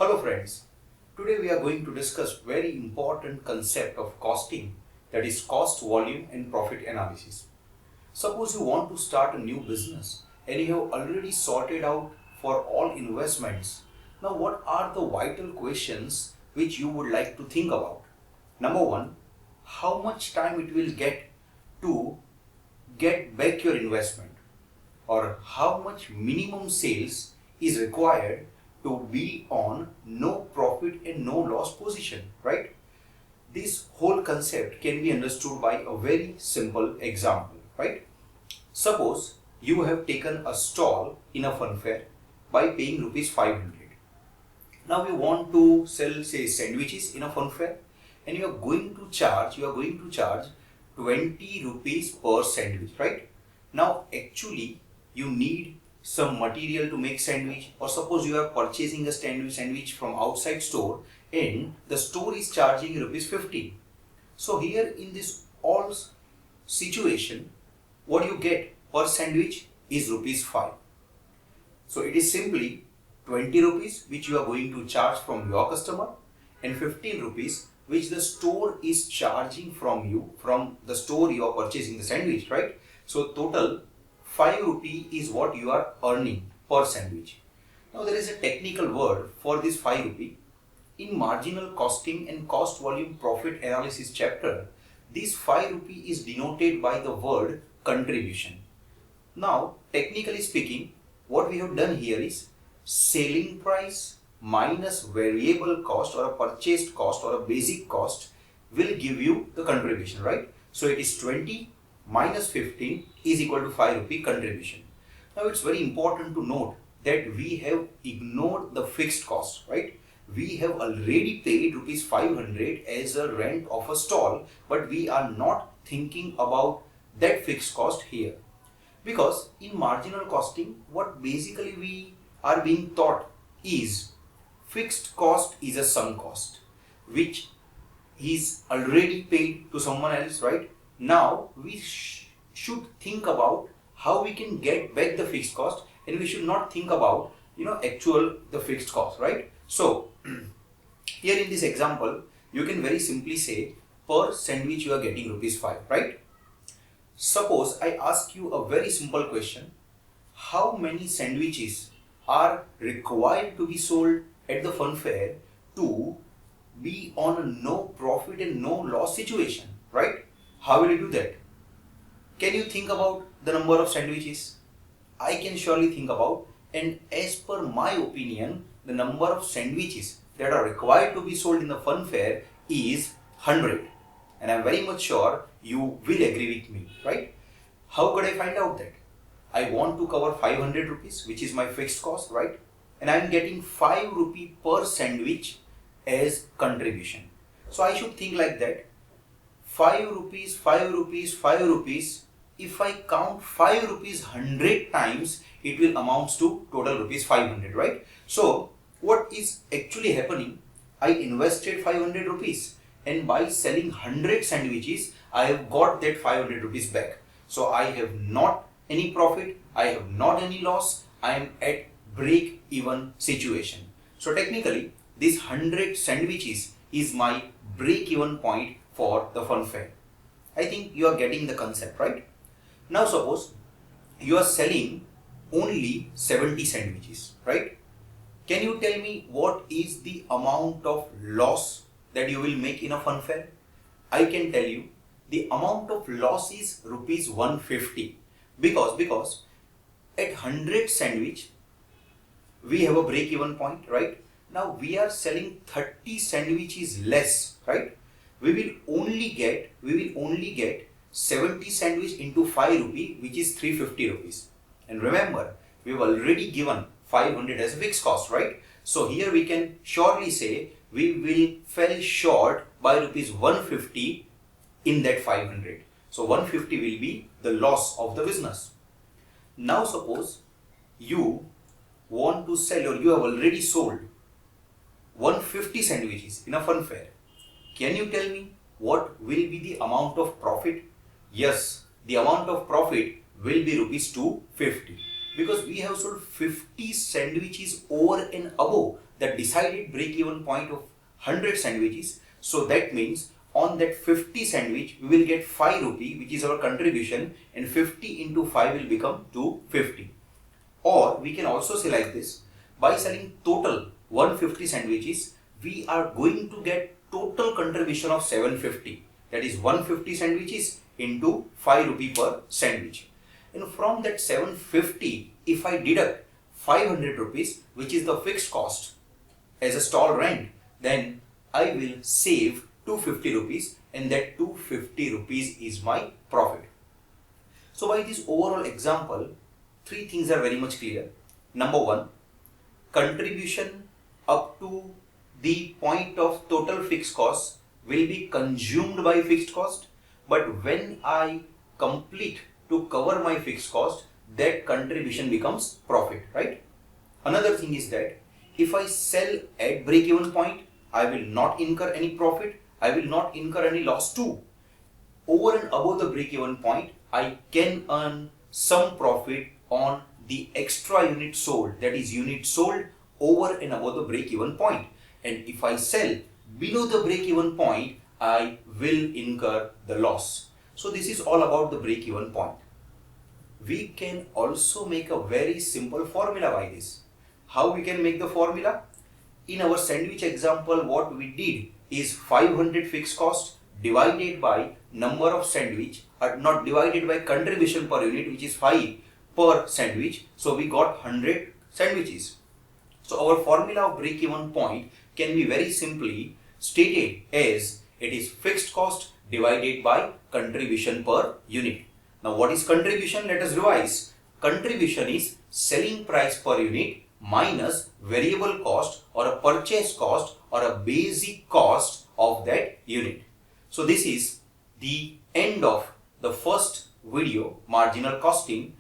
Hello friends, today we are going to discuss very important concept of costing, that is cost, volume and profit analysis. Suppose you want to start a new business and you have already sorted out for all investments. Now what are the vital questions which you would like to think about? Number one, how much time it will get to get back your investment, or how much minimum sales is required to be on no profit and no loss position, right? This whole concept can be understood by a very simple example, right? Suppose you have taken a stall in a fun fair by paying rupees 500. Now you want to sell, say, sandwiches in a fun fair, and you are going to charge 20 rupees per sandwich, right? Now actually you need some material to make sandwich, or suppose you are purchasing a sandwich from outside store and the store is charging rupees 50. So here in this all situation, what you get per sandwich is rupees 5. So it is simply 20 rupees which you are going to charge from your customer and 15 rupees which the store is charging from you, from the store you are purchasing the sandwich, right? So total 5 rupee is what you are earning per sandwich. Now there is a technical word for this 5 rupee. In marginal costing and cost volume profit analysis chapter, this 5 rupee is denoted by the word contribution. Now technically speaking, what we have done here is selling price minus variable cost or a purchased cost or a basic cost will give you the contribution, right? So it is 20 minus 15 is equal to 5 rupee contribution. Now it's very important to note that we have ignored the fixed cost, right? We have already paid rupees 500 as a rent of a stall, but we are not thinking about that fixed cost here. Because in marginal costing, what basically we are being taught is fixed cost is a sunk cost, which is already paid to someone else, right? Now we should think about how we can get back the fixed cost, and we should not think about actual the fixed cost, right? So here in this example, you can very simply say per sandwich you are getting rupees 5, right? Suppose I ask you a very simple question: how many sandwiches are required to be sold at the fun fair to be on a no profit and no loss situation, right? How will you do that? Can you think about the number of sandwiches? I can surely think about, and as per my opinion, the number of sandwiches that are required to be sold in the fun fair is 100. And I'm very much sure you will agree with me, right? How could I find out that? I want to cover 500 rupees, which is my fixed cost, right? And I'm getting 5 rupee per sandwich as contribution. So I should think like that: 5 rupees, 5 rupees, 5 rupees. If I count 5 rupees 100 times, it will amount to total rupees 500, right? So what is actually happening? I invested 500 rupees, and by selling 100 sandwiches, I have got that 500 rupees back. So I have not any profit, I have not any loss, I am at break even situation. So technically, this 100 sandwiches is my break even point for the fun fair. I think you are getting the concept, right? Now suppose you are selling only 70 sandwiches, right? Can you tell me what is the amount of loss that you will make in a fun fair? I can tell you the amount of loss is rupees 150, because at 100 sandwich we have a break even point, right? Now we are selling 30 sandwiches less, right? We will only get 70 sandwich into 5 rupee, which is 350 rupees. And remember, we have already given 500 as a fixed cost, right? So here we can surely say we will fell short by rupees 150 in that 500. So 150 will be the loss of the business. Now suppose you want to sell, or you have already sold 150 sandwiches in a fun fair. Can you tell me what will be the amount of profit? Yes, the amount of profit will be rupees 250. because we have sold 50 sandwiches over and above the decided break-even point of 100 sandwiches. So that means on that 50 sandwich, we will get 5 rupee, which is our contribution, and 50 into 5 will become 250. Or we can also say like this, by selling total 150 sandwiches, we are going to get total contribution of 750. That is 150 sandwiches into 5 rupee per sandwich. And from that 750, if I deduct 500 rupees, which is the fixed cost as a stall rent, then I will save 250 rupees, and that 250 rupees is my profit. So by this overall example, 3 things are very much clear. Number 1, contribution up to the point of total fixed cost will be consumed by fixed cost, but when I complete to cover my fixed cost, that contribution becomes profit, right? Another thing is that if I sell at break-even point, I will not incur any profit, I will not incur any loss too. Over and above the break-even point, I can earn some profit on the extra unit sold, that is unit sold over and above the break-even point. And if I sell below the break-even point, I will incur the loss. So this is all about the break-even point. We can also make a very simple formula by this. How we can make the formula? In our sandwich example, what we did is 500 fixed cost divided by number of sandwich, not divided by contribution per unit, which is 5 per sandwich. So we got 100 sandwiches. So our formula of break-even point can be very simply stated as it is fixed cost divided by contribution per unit. Now what is contribution? Let us revise. Contribution is selling price per unit minus variable cost or a purchase cost or a basic cost of that unit. So this is the end of the first video, marginal costing.